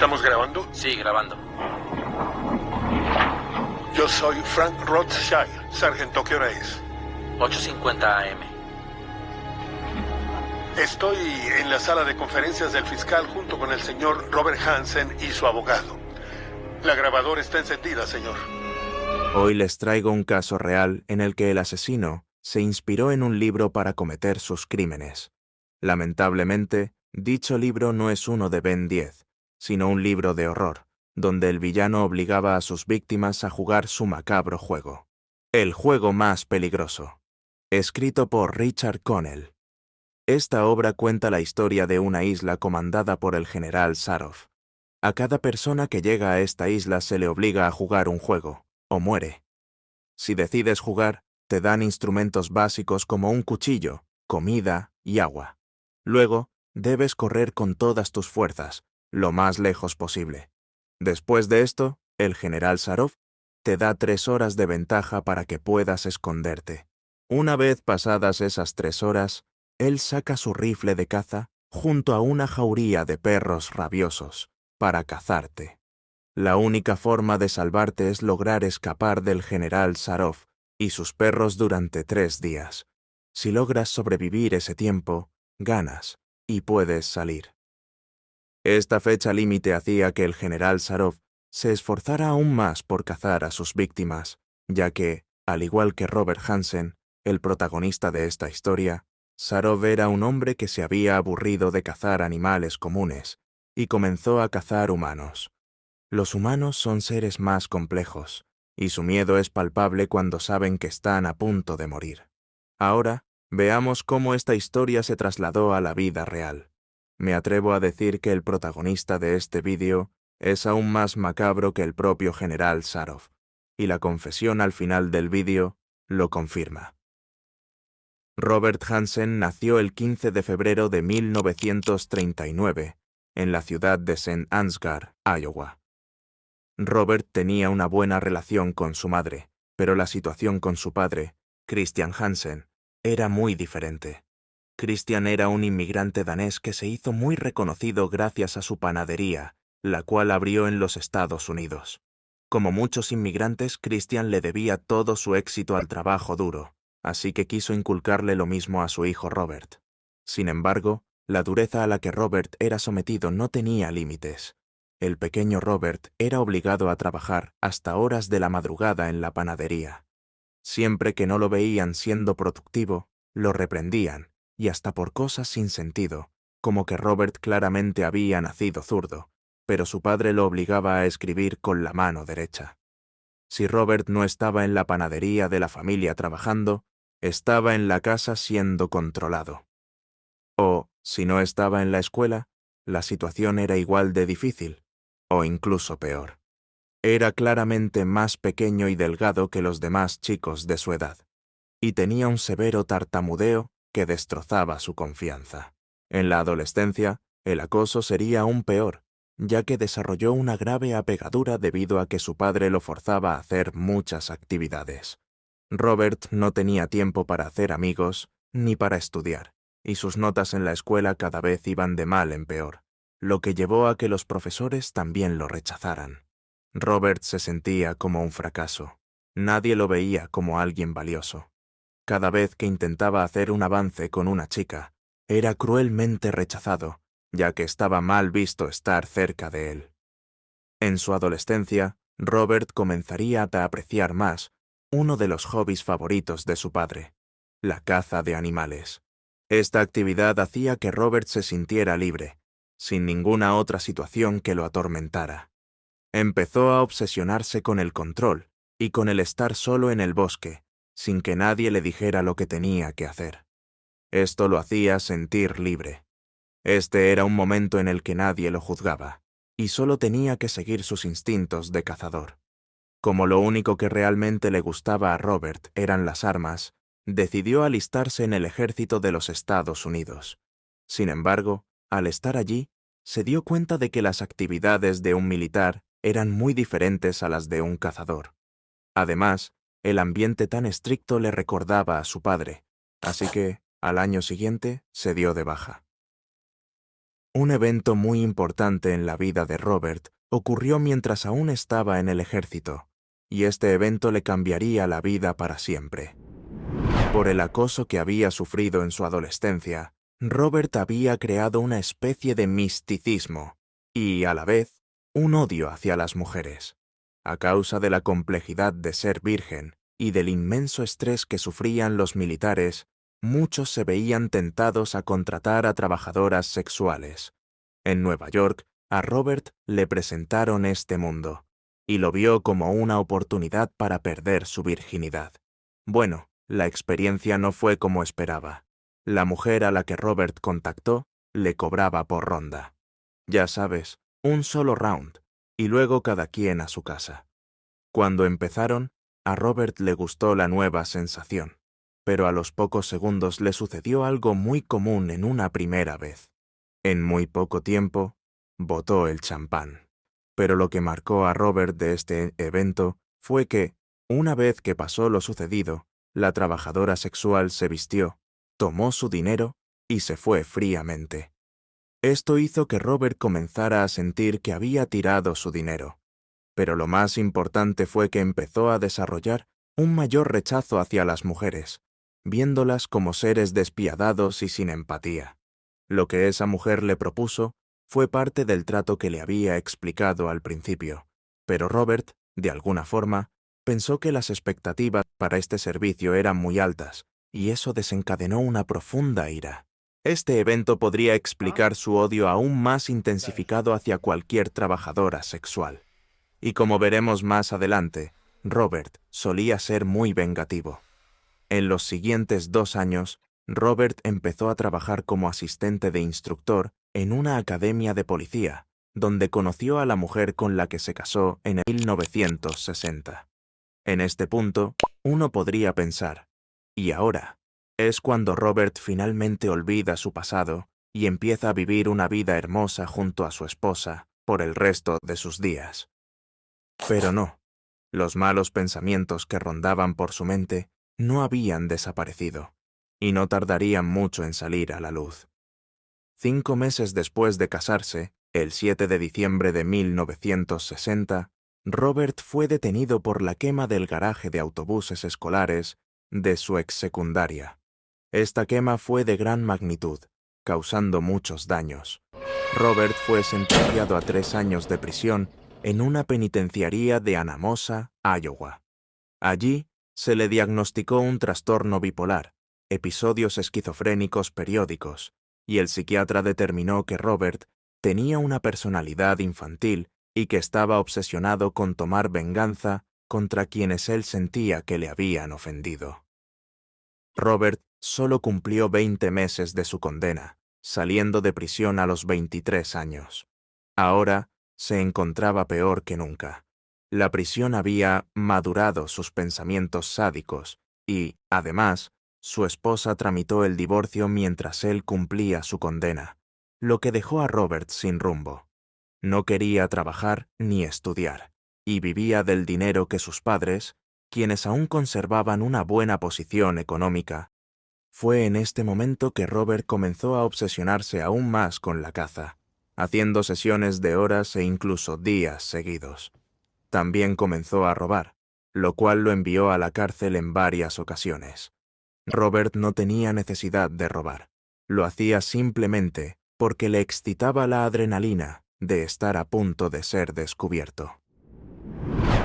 ¿Estamos grabando? Sí, grabando. Yo soy Frank Rothschild. Sargento, ¿qué hora es? 8:50 AM. Estoy en la sala de conferencias del fiscal junto con el señor Robert Hansen y su abogado. La grabadora está encendida, señor. Hoy les traigo un caso real en el que el asesino se inspiró en un libro para cometer sus crímenes. Lamentablemente, dicho libro no es uno de Ben 10, sino un libro de horror, donde el villano obligaba a sus víctimas a jugar su macabro juego. El juego más peligroso. Escrito por Richard Connell. Esta obra cuenta la historia de una isla comandada por el general Sarov. A cada persona que llega a esta isla se le obliga a jugar un juego, o muere. Si decides jugar, te dan instrumentos básicos como un cuchillo, comida y agua. Luego, debes correr con todas tus fuerzas, lo más lejos posible. Después de esto, el general Sarov te da 3 horas de ventaja para que puedas esconderte. Una vez pasadas esas 3 horas, él saca su rifle de caza junto a una jauría de perros rabiosos para cazarte. La única forma de salvarte es lograr escapar del general Sarov y sus perros durante 3 días. Si logras sobrevivir ese tiempo, ganas y puedes salir. Esta fecha límite hacía que el general Sarov se esforzara aún más por cazar a sus víctimas, ya que, al igual que Robert Hansen, el protagonista de esta historia, Sarov era un hombre que se había aburrido de cazar animales comunes y comenzó a cazar humanos. Los humanos son seres más complejos, y su miedo es palpable cuando saben que están a punto de morir. Ahora, veamos cómo esta historia se trasladó a la vida real. Me atrevo a decir que el protagonista de este vídeo es aún más macabro que el propio general Sarov, y la confesión al final del vídeo lo confirma. Robert Hansen nació el 15 de febrero de 1939 en la ciudad de St. Ansgar, Iowa. Robert tenía una buena relación con su madre, pero la situación con su padre, Christian Hansen, era muy diferente. Christian era un inmigrante danés que se hizo muy reconocido gracias a su panadería, la cual abrió en los Estados Unidos. Como muchos inmigrantes, Christian le debía todo su éxito al trabajo duro, así que quiso inculcarle lo mismo a su hijo Robert. Sin embargo, la dureza a la que Robert era sometido no tenía límites. El pequeño Robert era obligado a trabajar hasta horas de la madrugada en la panadería. Siempre que no lo veían siendo productivo, lo reprendían, y hasta por cosas sin sentido, como que Robert claramente había nacido zurdo, pero su padre lo obligaba a escribir con la mano derecha. Si Robert no estaba en la panadería de la familia trabajando, estaba en la casa siendo controlado. O, si no estaba en la escuela, la situación era igual de difícil, o incluso peor. Era claramente más pequeño y delgado que los demás chicos de su edad, y tenía un severo tartamudeo que destrozaba su confianza. En la adolescencia, el acoso sería aún peor, ya que desarrolló una grave apegadura debido a que su padre lo forzaba a hacer muchas actividades. Robert no tenía tiempo para hacer amigos ni para estudiar, y sus notas en la escuela cada vez iban de mal en peor, lo que llevó a que los profesores también lo rechazaran. Robert se sentía como un fracaso. Nadie lo veía como alguien valioso. Cada vez que intentaba hacer un avance con una chica, era cruelmente rechazado, ya que estaba mal visto estar cerca de él. En su adolescencia, Robert comenzaría a apreciar más uno de los hobbies favoritos de su padre, la caza de animales. Esta actividad hacía que Robert se sintiera libre, sin ninguna otra situación que lo atormentara. Empezó a obsesionarse con el control y con el estar solo en el bosque, sin que nadie le dijera lo que tenía que hacer. Esto lo hacía sentir libre. Este era un momento en el que nadie lo juzgaba, y solo tenía que seguir sus instintos de cazador. Como lo único que realmente le gustaba a Robert eran las armas, decidió alistarse en el ejército de los Estados Unidos. Sin embargo, al estar allí, se dio cuenta de que las actividades de un militar eran muy diferentes a las de un cazador. Además, el ambiente tan estricto le recordaba a su padre, así que, al año siguiente, se dio de baja. Un evento muy importante en la vida de Robert ocurrió mientras aún estaba en el ejército, y este evento le cambiaría la vida para siempre. Por el acoso que había sufrido en su adolescencia, Robert había creado una especie de misticismo y, a la vez, un odio hacia las mujeres. A causa de la complejidad de ser virgen y del inmenso estrés que sufrían los militares, muchos se veían tentados a contratar a trabajadoras sexuales. En Nueva York, a Robert le presentaron este mundo, y lo vio como una oportunidad para perder su virginidad. Bueno, la experiencia no fue como esperaba. La mujer a la que Robert contactó le cobraba por ronda. Ya sabes, un solo round, y luego cada quien a su casa. Cuando empezaron, a Robert le gustó la nueva sensación, pero a los pocos segundos le sucedió algo muy común en una primera vez. En muy poco tiempo, botó el champán. Pero lo que marcó a Robert de este evento fue que, una vez que pasó lo sucedido, la trabajadora sexual se vistió, tomó su dinero y se fue fríamente. Esto hizo que Robert comenzara a sentir que había tirado su dinero. Pero lo más importante fue que empezó a desarrollar un mayor rechazo hacia las mujeres, viéndolas como seres despiadados y sin empatía. Lo que esa mujer le propuso fue parte del trato que le había explicado al principio, pero Robert, de alguna forma, pensó que las expectativas para este servicio eran muy altas, y eso desencadenó una profunda ira. Este evento podría explicar su odio aún más intensificado hacia cualquier trabajadora sexual. Y como veremos más adelante, Robert solía ser muy vengativo. En los siguientes 2 años, Robert empezó a trabajar como asistente de instructor en una academia de policía, donde conoció a la mujer con la que se casó en 1960. En este punto, uno podría pensar, ¿y ahora? Es cuando Robert finalmente olvida su pasado y empieza a vivir una vida hermosa junto a su esposa por el resto de sus días. Pero no, los malos pensamientos que rondaban por su mente no habían desaparecido, y no tardarían mucho en salir a la luz. 5 meses después de casarse, el 7 de diciembre de 1960, Robert fue detenido por la quema del garaje de autobuses escolares de su exsecundaria. Esta quema fue de gran magnitud, causando muchos daños. Robert fue sentenciado a 3 años de prisión en una penitenciaría de Anamosa, Iowa. Allí se le diagnosticó un trastorno bipolar, episodios esquizofrénicos periódicos, y el psiquiatra determinó que Robert tenía una personalidad infantil y que estaba obsesionado con tomar venganza contra quienes él sentía que le habían ofendido. Robert solo cumplió 20 meses de su condena, saliendo de prisión a los 23 años. Ahora se encontraba peor que nunca. La prisión había madurado sus pensamientos sádicos y, además, su esposa tramitó el divorcio mientras él cumplía su condena, lo que dejó a Robert sin rumbo. No quería trabajar ni estudiar, y vivía del dinero que sus padres, quienes aún conservaban una buena posición económica. Fue en este momento que Robert comenzó a obsesionarse aún más con la caza, haciendo sesiones de horas e incluso días seguidos. También comenzó a robar, lo cual lo envió a la cárcel en varias ocasiones. Robert no tenía necesidad de robar. Lo hacía simplemente porque le excitaba la adrenalina de estar a punto de ser descubierto.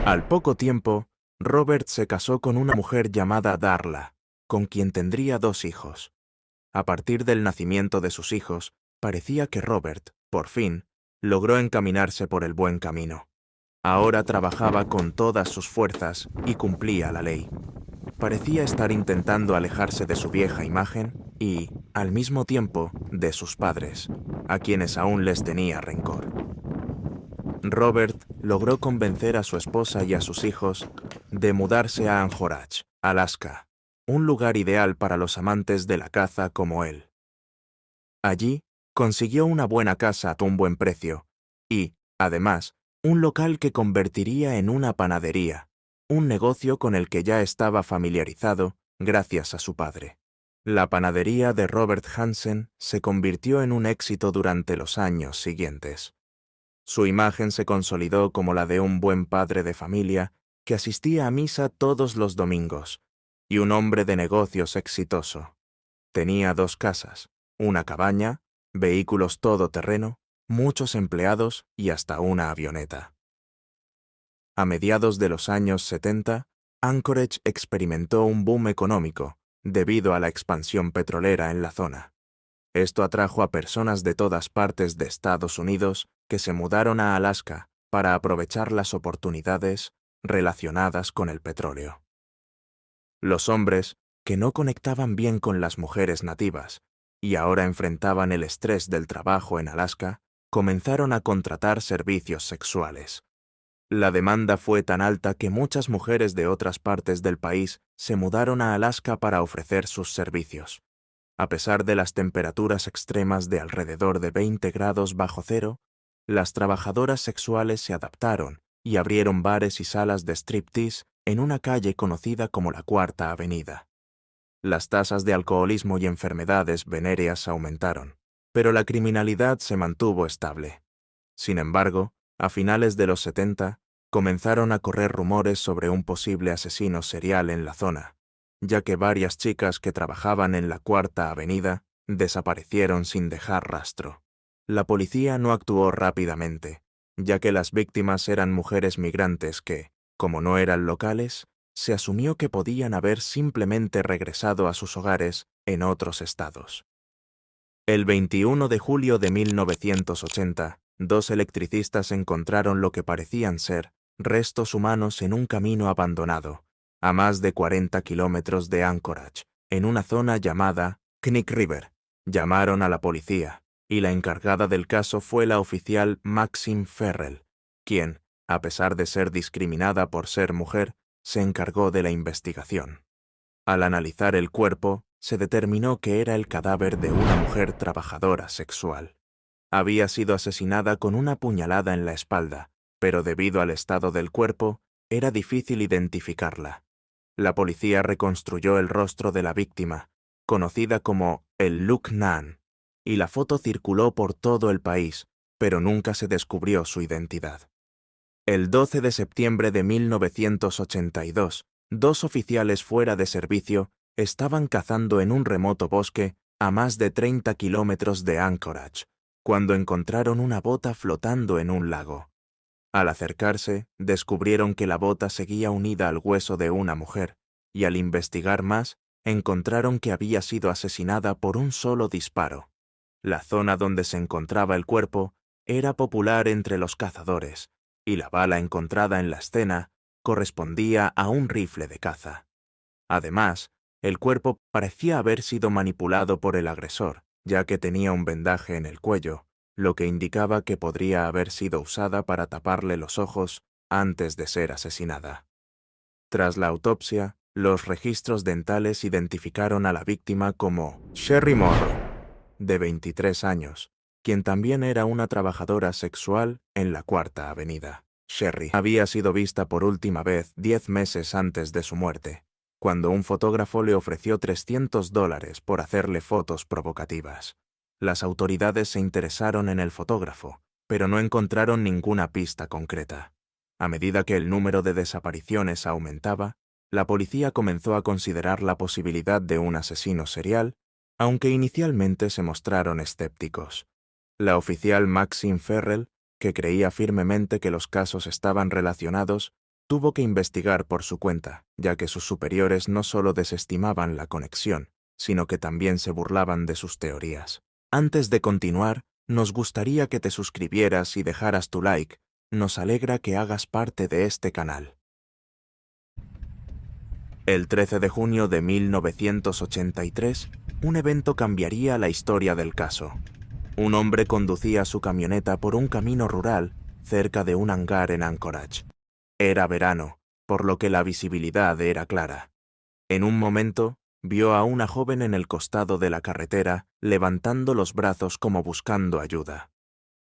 Al poco tiempo, Robert se casó con una mujer llamada Darla, con quien tendría 2 hijos. A partir del nacimiento de sus hijos, parecía que Robert, por fin, logró encaminarse por el buen camino. Ahora trabajaba con todas sus fuerzas y cumplía la ley. Parecía estar intentando alejarse de su vieja imagen y, al mismo tiempo, de sus padres, a quienes aún les tenía rencor. Robert logró convencer a su esposa y a sus hijos de mudarse a Anchorage, Alaska, un lugar ideal para los amantes de la caza como él. Allí consiguió una buena casa a un buen precio y, además, un local que convertiría en una panadería, un negocio con el que ya estaba familiarizado gracias a su padre. La panadería de Robert Hansen se convirtió en un éxito durante los años siguientes. Su imagen se consolidó como la de un buen padre de familia que asistía a misa todos los domingos y un hombre de negocios exitoso. Tenía 2 casas, una cabaña, vehículos todoterreno, muchos empleados y hasta una avioneta. A mediados de los años 70, Anchorage experimentó un boom económico debido a la expansión petrolera en la zona. Esto atrajo a personas de todas partes de Estados Unidos que se mudaron a Alaska para aprovechar las oportunidades relacionadas con el petróleo. Los hombres, que no conectaban bien con las mujeres nativas y ahora enfrentaban el estrés del trabajo en Alaska, comenzaron a contratar servicios sexuales. La demanda fue tan alta que muchas mujeres de otras partes del país se mudaron a Alaska para ofrecer sus servicios. A pesar de las temperaturas extremas de alrededor de 20 grados bajo cero, las trabajadoras sexuales se adaptaron y abrieron bares y salas de striptease en una calle conocida como la Cuarta Avenida. Las tasas de alcoholismo y enfermedades venéreas aumentaron, pero la criminalidad se mantuvo estable. Sin embargo, a finales de los 70, comenzaron a correr rumores sobre un posible asesino serial en la zona, ya que varias chicas que trabajaban en la Cuarta Avenida desaparecieron sin dejar rastro. La policía no actuó rápidamente, ya que las víctimas eran mujeres migrantes que, como no eran locales, se asumió que podían haber simplemente regresado a sus hogares en otros estados. El 21 de julio de 1980, 2 electricistas encontraron lo que parecían ser restos humanos en un camino abandonado, a más de 40 kilómetros de Anchorage, en una zona llamada Knik River. Llamaron a la policía, y la encargada del caso fue la oficial Maxine Ferrell, quien, a pesar de ser discriminada por ser mujer, se encargó de la investigación. Al analizar el cuerpo, se determinó que era el cadáver de una mujer trabajadora sexual. Había sido asesinada con una puñalada en la espalda, pero debido al estado del cuerpo, era difícil identificarla. La policía reconstruyó el rostro de la víctima, conocida como el Look Nan, y la foto circuló por todo el país, pero nunca se descubrió su identidad. El 12 de septiembre de 1982, 2 oficiales fuera de servicio estaban cazando en un remoto bosque a más de 30 kilómetros de Anchorage, cuando encontraron una bota flotando en un lago. Al acercarse, descubrieron que la bota seguía unida al hueso de una mujer, y al investigar más, encontraron que había sido asesinada por un solo disparo. La zona donde se encontraba el cuerpo era popular entre los cazadores, y la bala encontrada en la escena correspondía a un rifle de caza. Además, el cuerpo parecía haber sido manipulado por el agresor, ya que tenía un vendaje en el cuello, lo que indicaba que podría haber sido usada para taparle los ojos antes de ser asesinada. Tras la autopsia, los registros dentales identificaron a la víctima como Sherry Morrow, de 23 años, quien también era una trabajadora sexual en la Cuarta Avenida. Sherry había sido vista por última vez 10 meses antes de su muerte, cuando un fotógrafo le ofreció $300 por hacerle fotos provocativas. Las autoridades se interesaron en el fotógrafo, pero no encontraron ninguna pista concreta. A medida que el número de desapariciones aumentaba, la policía comenzó a considerar la posibilidad de un asesino serial, aunque inicialmente se mostraron escépticos. La oficial Maxine Ferrell, que creía firmemente que los casos estaban relacionados, tuvo que investigar por su cuenta, ya que sus superiores no solo desestimaban la conexión, sino que también se burlaban de sus teorías. Antes de continuar, nos gustaría que te suscribieras y dejaras tu like. Nos alegra que hagas parte de este canal. El 13 de junio de 1983, un evento cambiaría la historia del caso. Un hombre conducía su camioneta por un camino rural cerca de un hangar en Anchorage. Era verano, por lo que la visibilidad era clara. En un momento, vio a una joven en el costado de la carretera levantando los brazos como buscando ayuda.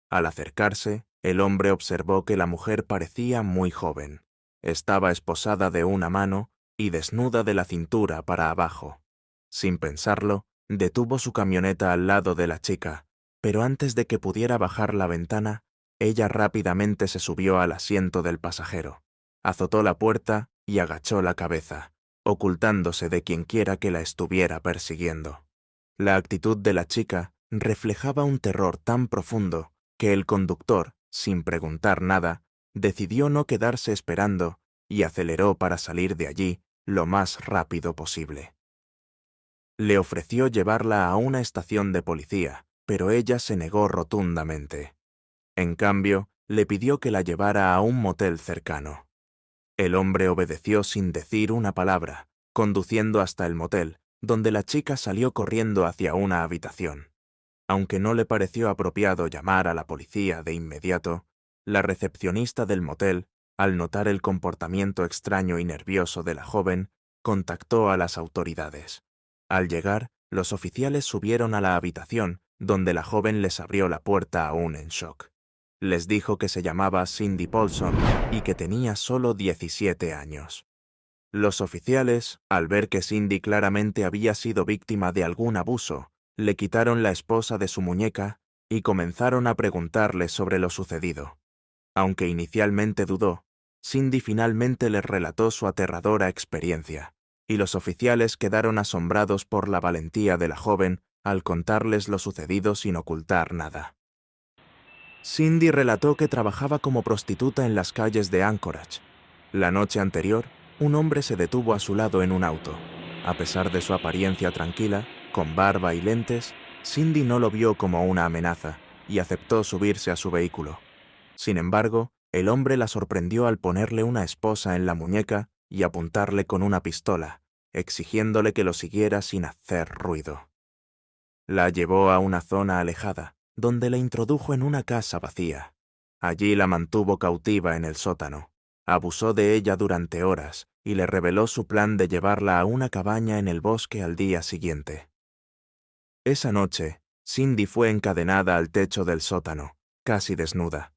Al acercarse, el hombre observó que la mujer parecía muy joven. Estaba esposada de una mano y desnuda de la cintura para abajo. Sin pensarlo, detuvo su camioneta al lado de la chica, pero antes de que pudiera bajar la ventana, ella rápidamente se subió al asiento del pasajero, azotó la puerta y agachó la cabeza, ocultándose de quienquiera que la estuviera persiguiendo. La actitud de la chica reflejaba un terror tan profundo que el conductor, sin preguntar nada, decidió no quedarse esperando y aceleró para salir de allí lo más rápido posible. Le ofreció llevarla a una estación de policía, pero ella se negó rotundamente. En cambio, le pidió que la llevara a un motel cercano. El hombre obedeció sin decir una palabra, conduciendo hasta el motel, donde la chica salió corriendo hacia una habitación. Aunque no le pareció apropiado llamar a la policía de inmediato, la recepcionista del motel, al notar el comportamiento extraño y nervioso de la joven, contactó a las autoridades. Al llegar, los oficiales subieron a la habitación, donde la joven les abrió la puerta aún en shock. Les dijo que se llamaba Cindy Paulson y que tenía solo 17 años. Los oficiales, al ver que Cindy claramente había sido víctima de algún abuso, le quitaron la esposa de su muñeca y comenzaron a preguntarle sobre lo sucedido. Aunque inicialmente dudó, Cindy finalmente les relató su aterradora experiencia, y los oficiales quedaron asombrados por la valentía de la joven al contarles lo sucedido sin ocultar nada. Cindy relató que trabajaba como prostituta en las calles de Anchorage. La noche anterior, un hombre se detuvo a su lado en un auto. A pesar de su apariencia tranquila, con barba y lentes, Cindy no lo vio como una amenaza y aceptó subirse a su vehículo. Sin embargo, el hombre la sorprendió al ponerle una esposa en la muñeca y apuntarle con una pistola, exigiéndole que lo siguiera sin hacer ruido. La llevó a una zona alejada, donde la introdujo en una casa vacía. Allí la mantuvo cautiva en el sótano, abusó de ella durante horas y le reveló su plan de llevarla a una cabaña en el bosque al día siguiente. Esa noche, Cindy fue encadenada al techo del sótano, casi desnuda.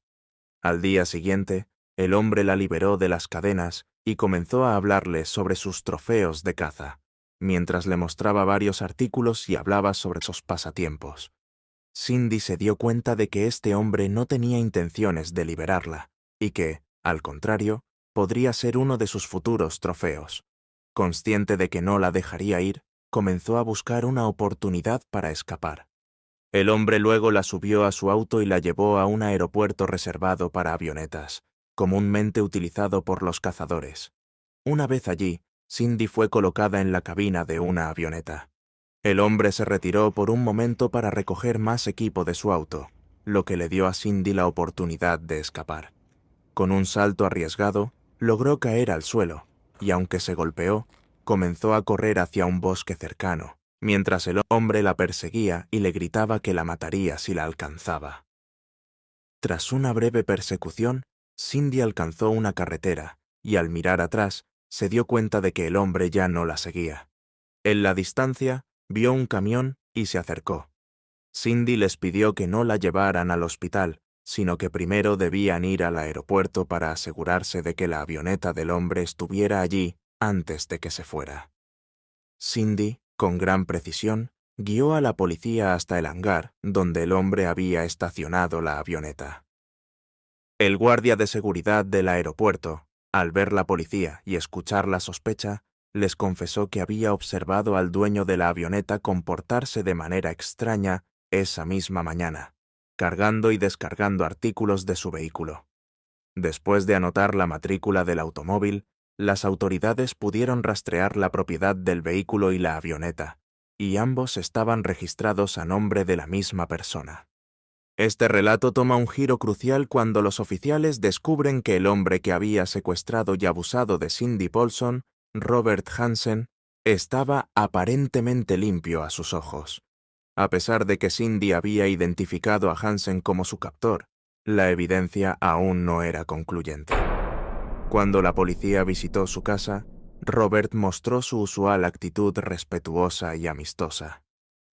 Al día siguiente, el hombre la liberó de las cadenas y comenzó a hablarle sobre sus trofeos de caza, mientras le mostraba varios artículos y hablaba sobre sus pasatiempos. Cindy se dio cuenta de que este hombre no tenía intenciones de liberarla y que, al contrario, podría ser uno de sus futuros trofeos. Consciente de que no la dejaría ir, comenzó a buscar una oportunidad para escapar. El hombre luego la subió a su auto y la llevó a un aeropuerto reservado para avionetas, comúnmente utilizado por los cazadores. Una vez allí, Cindy fue colocada en la cabina de una avioneta. El hombre se retiró por un momento para recoger más equipo de su auto, lo que le dio a Cindy la oportunidad de escapar. Con un salto arriesgado, logró caer al suelo, y aunque se golpeó, comenzó a correr hacia un bosque cercano, mientras el hombre la perseguía y le gritaba que la mataría si la alcanzaba. Tras una breve persecución, Cindy alcanzó una carretera, y al mirar atrás, se dio cuenta de que el hombre ya no la seguía. En la distancia, vio un camión y se acercó. Cindy les pidió que no la llevaran al hospital, sino que primero debían ir al aeropuerto para asegurarse de que la avioneta del hombre estuviera allí antes de que se fuera. Cindy, con gran precisión, guió a la policía hasta el hangar donde el hombre había estacionado la avioneta. El guardia de seguridad del aeropuerto, al ver la policía y escuchar la sospecha, les confesó que había observado al dueño de la avioneta comportarse de manera extraña esa misma mañana, cargando y descargando artículos de su vehículo. Después de anotar la matrícula del automóvil, las autoridades pudieron rastrear la propiedad del vehículo y la avioneta, y ambos estaban registrados a nombre de la misma persona. Este relato toma un giro crucial cuando los oficiales descubren que el hombre que había secuestrado y abusado de Cindy Paulson, Robert Hansen, estaba aparentemente limpio a sus ojos. A pesar de que Cindy había identificado a Hansen como su captor, la evidencia aún no era concluyente. Cuando la policía visitó su casa, Robert mostró su usual actitud respetuosa y amistosa.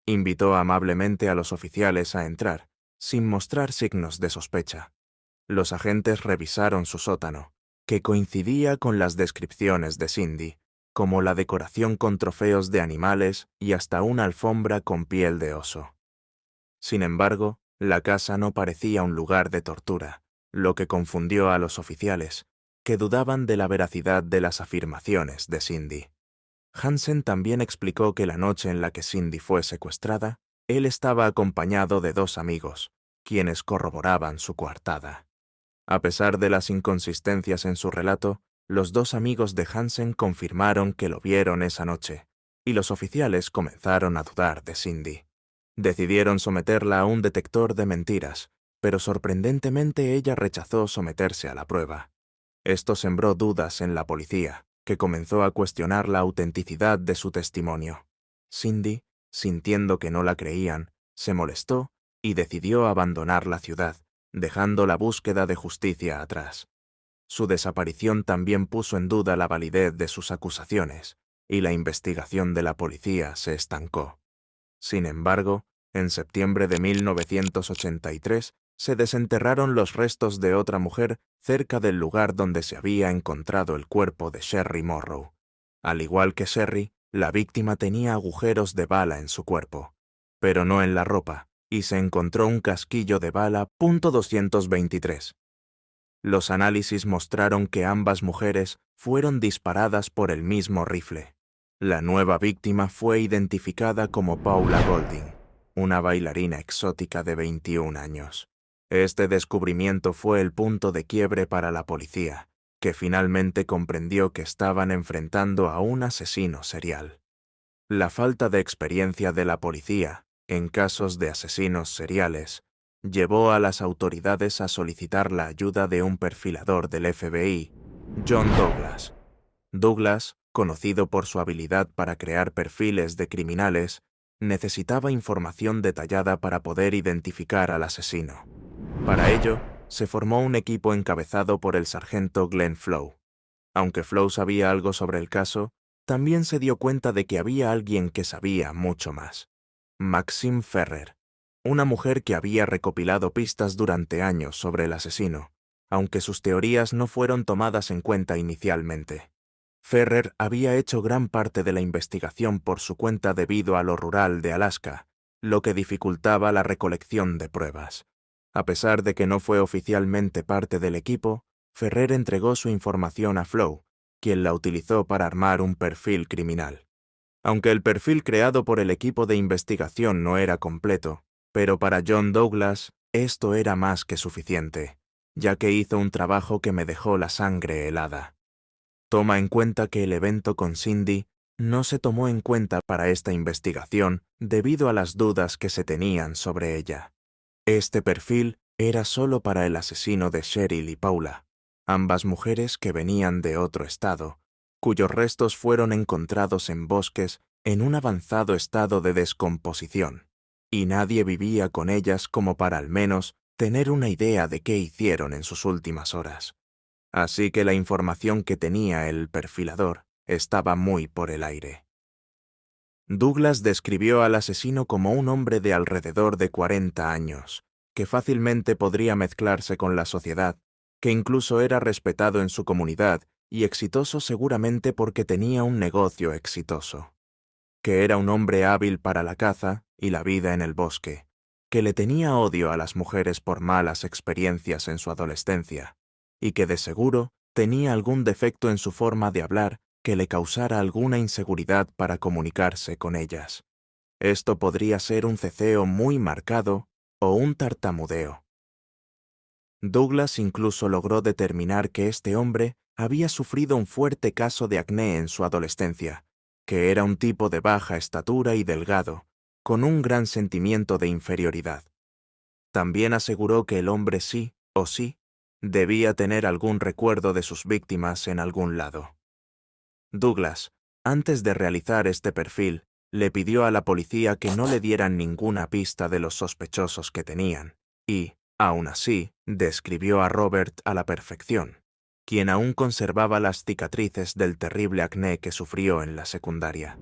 Invitó amablemente a los oficiales a entrar, sin mostrar signos de sospecha. Los agentes revisaron su sótano, que coincidía con las descripciones de Cindy, como la decoración con trofeos de animales y hasta una alfombra con piel de oso. Sin embargo, la casa no parecía un lugar de tortura, lo que confundió a los oficiales, que dudaban de la veracidad de las afirmaciones de Cindy. Hansen también explicó que la noche en la que Cindy fue secuestrada, él estaba acompañado de 2 amigos, quienes corroboraban su coartada. A pesar de las inconsistencias en su relato, los 2 amigos de Hansen confirmaron que lo vieron esa noche, y los oficiales comenzaron a dudar de Cindy. Decidieron someterla a un detector de mentiras, pero sorprendentemente ella rechazó someterse a la prueba. Esto sembró dudas en la policía, que comenzó a cuestionar la autenticidad de su testimonio. Cindy, sintiendo que no la creían, se molestó y decidió abandonar la ciudad, dejando la búsqueda de justicia atrás. Su desaparición también puso en duda la validez de sus acusaciones, y la investigación de la policía se estancó. Sin embargo, en septiembre de 1983 se desenterraron los restos de otra mujer cerca del lugar donde se había encontrado el cuerpo de Sherry Morrow. Al igual que Sherry, la víctima tenía agujeros de bala en su cuerpo, pero no en la ropa, y se encontró un casquillo de bala .223. Los análisis mostraron que ambas mujeres fueron disparadas por el mismo rifle. La nueva víctima fue identificada como Paula Golding, una bailarina exótica de 21 años. Este descubrimiento fue el punto de quiebre para la policía, que finalmente comprendió que estaban enfrentando a un asesino serial. La falta de experiencia de la policía en casos de asesinos seriales llevó a las autoridades a solicitar la ayuda de un perfilador del FBI, John Douglas. Douglas, conocido por su habilidad para crear perfiles de criminales, necesitaba información detallada para poder identificar al asesino. Para ello, se formó un equipo encabezado por el sargento Glenn Flow. Aunque Flow sabía algo sobre el caso, también se dio cuenta de que había alguien que sabía mucho más. Maxine Ferrer, una mujer que había recopilado pistas durante años sobre el asesino, aunque sus teorías no fueron tomadas en cuenta inicialmente. Ferrer había hecho gran parte de la investigación por su cuenta debido a lo rural de Alaska, lo que dificultaba la recolección de pruebas. A pesar de que no fue oficialmente parte del equipo, Ferrer entregó su información a Flow, quien la utilizó para armar un perfil criminal. Aunque el perfil creado por el equipo de investigación no era completo, pero para John Douglas esto era más que suficiente, ya que hizo un trabajo que me dejó la sangre helada. Toma en cuenta que el evento con Cindy no se tomó en cuenta para esta investigación debido a las dudas que se tenían sobre ella. Este perfil era solo para el asesino de Cheryl y Paula, ambas mujeres que venían de otro estado, cuyos restos fueron encontrados en bosques en un avanzado estado de descomposición, y nadie vivía con ellas como para al menos tener una idea de qué hicieron en sus últimas horas. Así que la información que tenía el perfilador estaba muy por el aire. Douglas describió al asesino como un hombre de alrededor de 40 años, que fácilmente podría mezclarse con la sociedad, que incluso era respetado en su comunidad y exitoso seguramente porque tenía un negocio exitoso, que era un hombre hábil para la caza y la vida en el bosque, que le tenía odio a las mujeres por malas experiencias en su adolescencia, y que de seguro tenía algún defecto en su forma de hablar que le causara alguna inseguridad para comunicarse con ellas. Esto podría ser un ceceo muy marcado o un tartamudeo. Douglas incluso logró determinar que este hombre había sufrido un fuerte caso de acné en su adolescencia, que era un tipo de baja estatura y delgado, con un gran sentimiento de inferioridad. También aseguró que el hombre sí o sí debía tener algún recuerdo de sus víctimas en algún lado. Douglas, antes de realizar este perfil, le pidió a la policía que no le dieran ninguna pista de los sospechosos que tenían, y, aún así, describió a Robert a la perfección, quien aún conservaba las cicatrices del terrible acné que sufrió en la secundaria.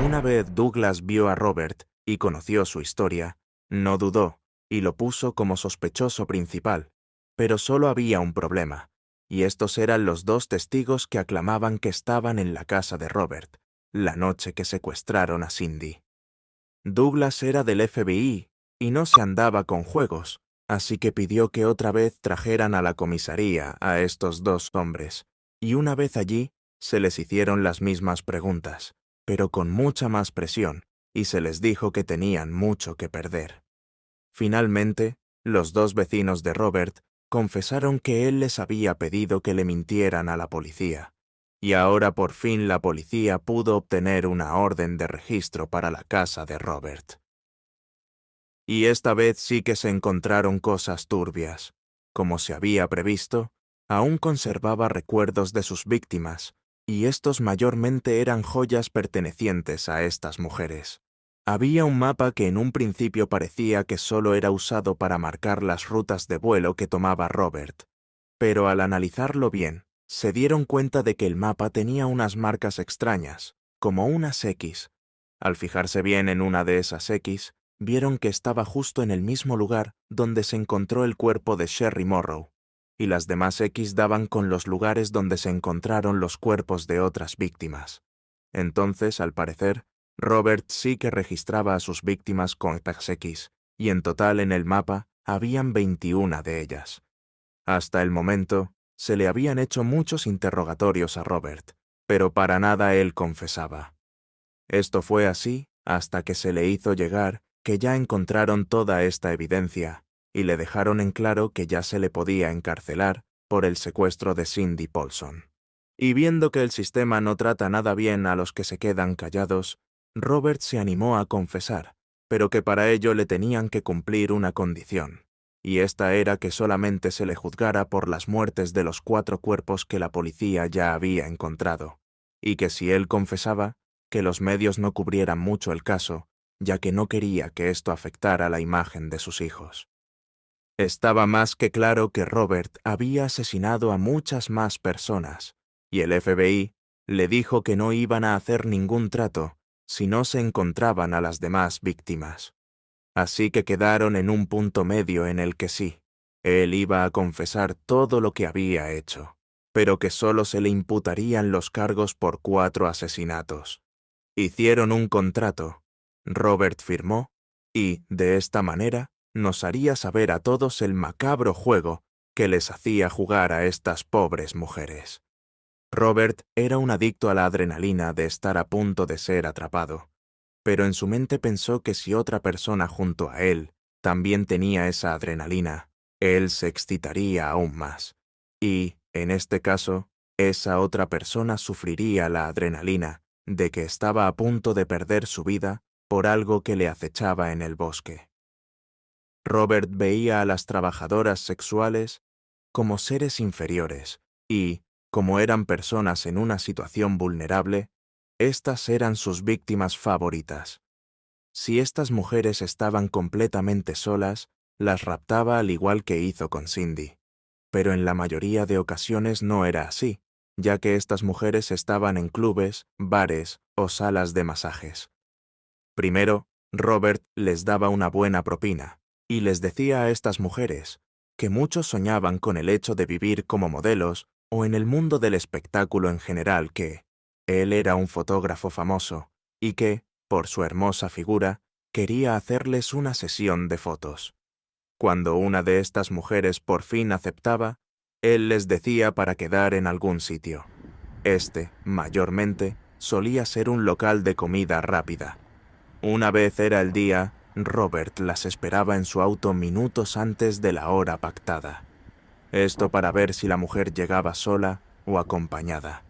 Una vez Douglas vio a Robert y conoció su historia, no dudó y lo puso como sospechoso principal, pero solo había un problema. y estos eran los dos testigos que aclamaban que estaban en la casa de Robert, la noche que secuestraron a Cindy. Douglas era del FBI y no se andaba con juegos, así que pidió que otra vez trajeran a la comisaría a estos dos hombres, y una vez allí se les hicieron las mismas preguntas, pero con mucha más presión, y se les dijo que tenían mucho que perder. Finalmente, los dos vecinos de Robert confesaron que él les había pedido que le mintieran a la policía, y ahora por fin la policía pudo obtener una orden de registro para la casa de Robert. Y esta vez sí que se encontraron cosas turbias. Como se había previsto, aún conservaba recuerdos de sus víctimas, y estos mayormente eran joyas pertenecientes a estas mujeres. Había un mapa que en un principio parecía que solo era usado para marcar las rutas de vuelo que tomaba Robert, pero al analizarlo bien, se dieron cuenta de que el mapa tenía unas marcas extrañas, como unas X. Al fijarse bien en una de esas X, vieron que estaba justo en el mismo lugar donde se encontró el cuerpo de Sherry Morrow, y las demás X daban con los lugares donde se encontraron los cuerpos de otras víctimas. Entonces, al parecer, Robert sí que registraba a sus víctimas con estas X, y en total en el mapa habían 21 de ellas. Hasta el momento, se le habían hecho muchos interrogatorios a Robert, pero para nada él confesaba. Esto fue así hasta que se le hizo llegar que ya encontraron toda esta evidencia y le dejaron en claro que ya se le podía encarcelar por el secuestro de Cindy Paulson. Y viendo que el sistema no trata nada bien a los que se quedan callados, Robert se animó a confesar, pero que para ello le tenían que cumplir una condición, y esta era que solamente se le juzgara por las muertes de los 4 cuerpos que la policía ya había encontrado, y que si él confesaba, que los medios no cubrieran mucho el caso, ya que no quería que esto afectara la imagen de sus hijos. Estaba más que claro que Robert había asesinado a muchas más personas, y el FBI le dijo que no iban a hacer ningún trato si no se encontraban a las demás víctimas. Así que quedaron en un punto medio en el que sí, él iba a confesar todo lo que había hecho, pero que solo se le imputarían los cargos por 4 asesinatos. Hicieron un contrato, Robert firmó, y, de esta manera, nos haría saber a todos el macabro juego que les hacía jugar a estas pobres mujeres. Robert era un adicto a la adrenalina de estar a punto de ser atrapado, pero en su mente pensó que si otra persona junto a él también tenía esa adrenalina, él se excitaría aún más, y, en este caso, esa otra persona sufriría la adrenalina de que estaba a punto de perder su vida por algo que le acechaba en el bosque. Robert veía a las trabajadoras sexuales como seres inferiores y, como eran personas en una situación vulnerable, estas eran sus víctimas favoritas. Si estas mujeres estaban completamente solas, las raptaba al igual que hizo con Cindy. Pero en la mayoría de ocasiones no era así, ya que estas mujeres estaban en clubes, bares o salas de masajes. Primero, Robert les daba una buena propina, y les decía a estas mujeres que muchos soñaban con el hecho de vivir como modelos o en el mundo del espectáculo en general, que él era un fotógrafo famoso y que, por su hermosa figura, quería hacerles una sesión de fotos. Cuando una de estas mujeres por fin aceptaba, él les decía para quedar en algún sitio. Este, mayormente, solía ser un local de comida rápida. Una vez era el día, Robert las esperaba en su auto minutos antes de la hora pactada. Esto para ver si la mujer llegaba sola o acompañada.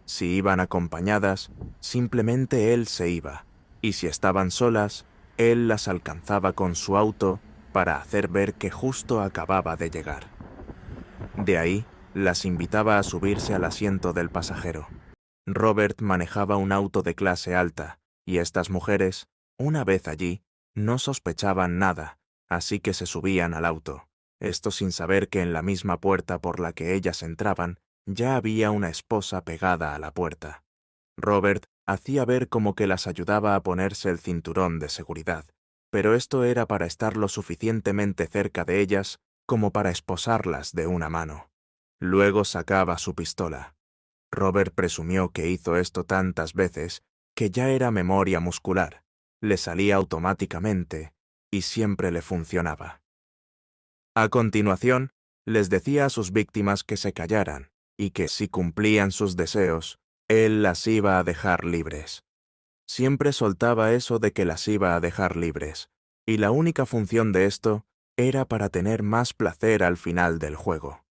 Si iban acompañadas, simplemente él se iba, y si estaban solas, él las alcanzaba con su auto para hacer ver que justo acababa de llegar. De ahí, las invitaba a subirse al asiento del pasajero. Robert manejaba un auto de clase alta, y estas mujeres, una vez allí, no sospechaban nada, así que se subían al auto, esto sin saber que en la misma puerta por la que ellas entraban, ya había una esposa pegada a la puerta. Robert hacía ver como que las ayudaba a ponerse el cinturón de seguridad, pero esto era para estar lo suficientemente cerca de ellas como para esposarlas de una mano. Luego sacaba su pistola. Robert presumió que hizo esto tantas veces que ya era memoria muscular, le salía automáticamente y siempre le funcionaba. A continuación, les decía a sus víctimas que se callaran y que si cumplían sus deseos, él las iba a dejar libres. Siempre soltaba eso de que las iba a dejar libres, y la única función de esto era para tener más placer al final del juego.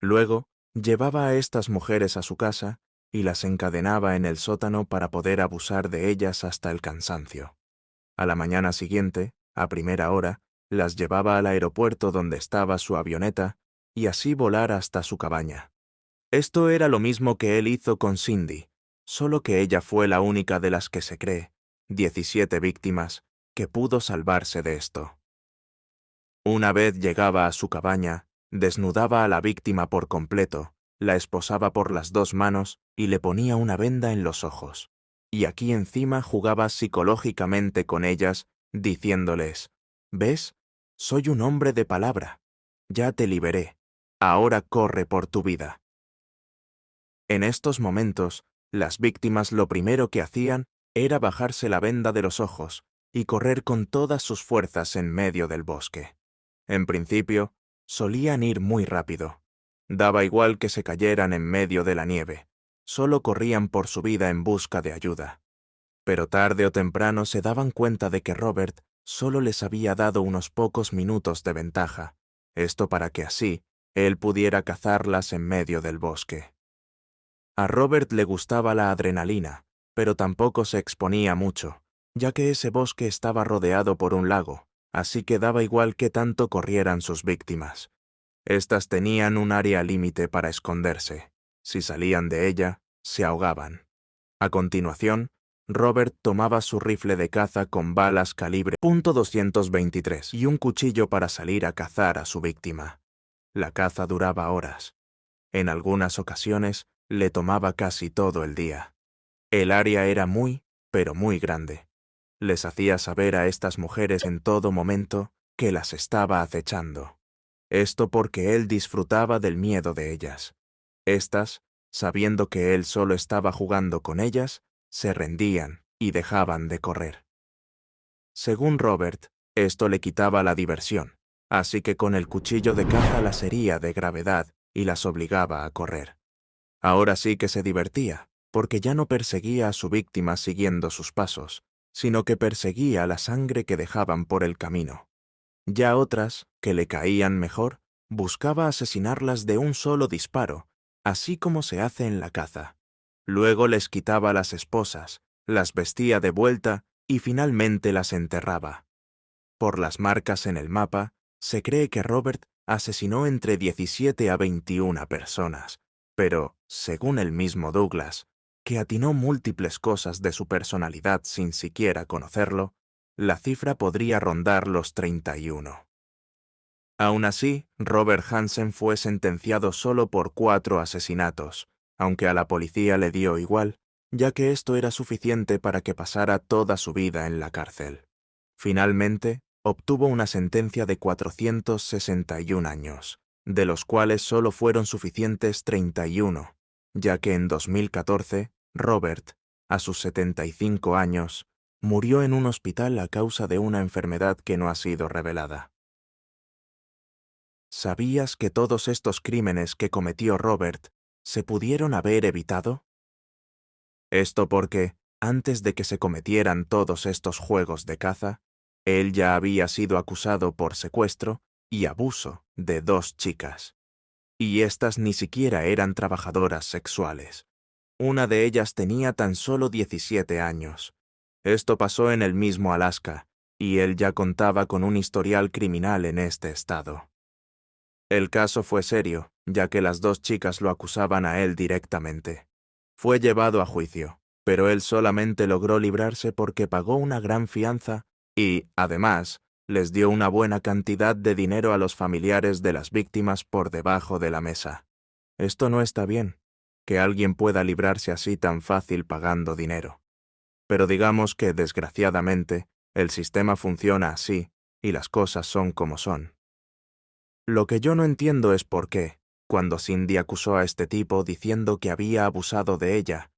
Luego, llevaba a estas mujeres a su casa y las encadenaba en el sótano para poder abusar de ellas hasta el cansancio. A la mañana siguiente, a primera hora, las llevaba al aeropuerto donde estaba su avioneta y así volar hasta su cabaña. Esto era lo mismo que él hizo con Cindy, solo que ella fue la única de las que se cree, 17 víctimas, que pudo salvarse de esto. Una vez llegaba a su cabaña, desnudaba a la víctima por completo, la esposaba por las 2 manos y le ponía una venda en los ojos. Y aquí encima jugaba psicológicamente con ellas, diciéndoles, «¿Ves? Soy un hombre de palabra. Ya te liberé. Ahora corre por tu vida». En estos momentos, las víctimas lo primero que hacían era bajarse la venda de los ojos y correr con todas sus fuerzas en medio del bosque. En principio, solían ir muy rápido. Daba igual que se cayeran en medio de la nieve. Solo corrían por su vida en busca de ayuda. Pero tarde o temprano se daban cuenta de que Robert solo les había dado unos pocos minutos de ventaja, esto para que así él pudiera cazarlas en medio del bosque. A Robert le gustaba la adrenalina, pero tampoco se exponía mucho, ya que ese bosque estaba rodeado por un lago, así que daba igual qué tanto corrieran sus víctimas. Estas tenían un área límite para esconderse. Si salían de ella, se ahogaban. A continuación, Robert tomaba su rifle de caza con balas calibre .223 y un cuchillo para salir a cazar a su víctima. La caza duraba horas. En algunas ocasiones, le tomaba casi todo el día. El área era muy, pero muy grande. Les hacía saber a estas mujeres en todo momento que las estaba acechando. Esto porque él disfrutaba del miedo de ellas. Estas, sabiendo que él solo estaba jugando con ellas, se rendían y dejaban de correr. Según Robert, esto le quitaba la diversión, así que con el cuchillo de caza las hería de gravedad y las obligaba a correr. Ahora sí que se divertía, porque ya no perseguía a su víctima siguiendo sus pasos, sino que perseguía la sangre que dejaban por el camino. Ya otras, que le caían mejor, buscaba asesinarlas de un solo disparo, así como se hace en la caza. Luego les quitaba las esposas, las vestía de vuelta y finalmente las enterraba. Por las marcas en el mapa, se cree que Robert asesinó entre 17 a 21 personas, pero, según el mismo Douglas, que atinó múltiples cosas de su personalidad sin siquiera conocerlo, la cifra podría rondar los 31. Aún así, Robert Hansen fue sentenciado solo por 4 asesinatos, aunque a la policía le dio igual, ya que esto era suficiente para que pasara toda su vida en la cárcel. Finalmente, obtuvo una sentencia de 461 años, de los cuales solo fueron suficientes 31, ya que en 2014, Robert, a sus 75 años, murió en un hospital a causa de una enfermedad que no ha sido revelada. ¿Sabías que todos estos crímenes que cometió Robert se pudieron haber evitado? Esto porque, antes de que se cometieran todos estos juegos de caza, él ya había sido acusado por secuestro y abuso de 2 chicas. Y estas ni siquiera eran trabajadoras sexuales. Una de ellas tenía tan solo 17 años. Esto pasó en el mismo Alaska, y él ya contaba con un historial criminal en este estado. El caso fue serio, ya que las 2 chicas lo acusaban a él directamente. Fue llevado a juicio, pero él solamente logró librarse porque pagó una gran fianza y, además, les dio una buena cantidad de dinero a los familiares de las víctimas por debajo de la mesa. Esto no está bien, que alguien pueda librarse así tan fácil pagando dinero. Pero digamos que, desgraciadamente, el sistema funciona así y las cosas son como son. Lo que yo no entiendo es por qué, Cuando Cindy acusó a este tipo diciendo que había abusado de ella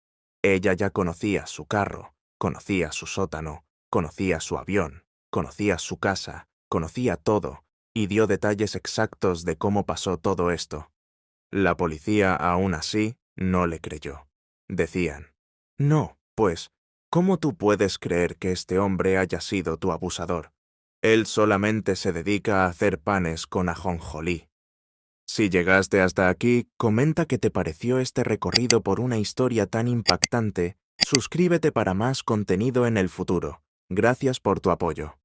ya conocía su carro, conocía su sótano, conocía su avión, conocía su casa, conocía todo, y dio detalles exactos de cómo pasó todo esto. La policía, aún así, no le creyó. Decían, no, pues, ¿cómo tú puedes creer que este hombre haya sido tu abusador? Él solamente se dedica a hacer panes con ajonjolí. Si llegaste hasta aquí, comenta qué te pareció este recorrido por una historia tan impactante. Suscríbete para más contenido en el futuro. Gracias por tu apoyo.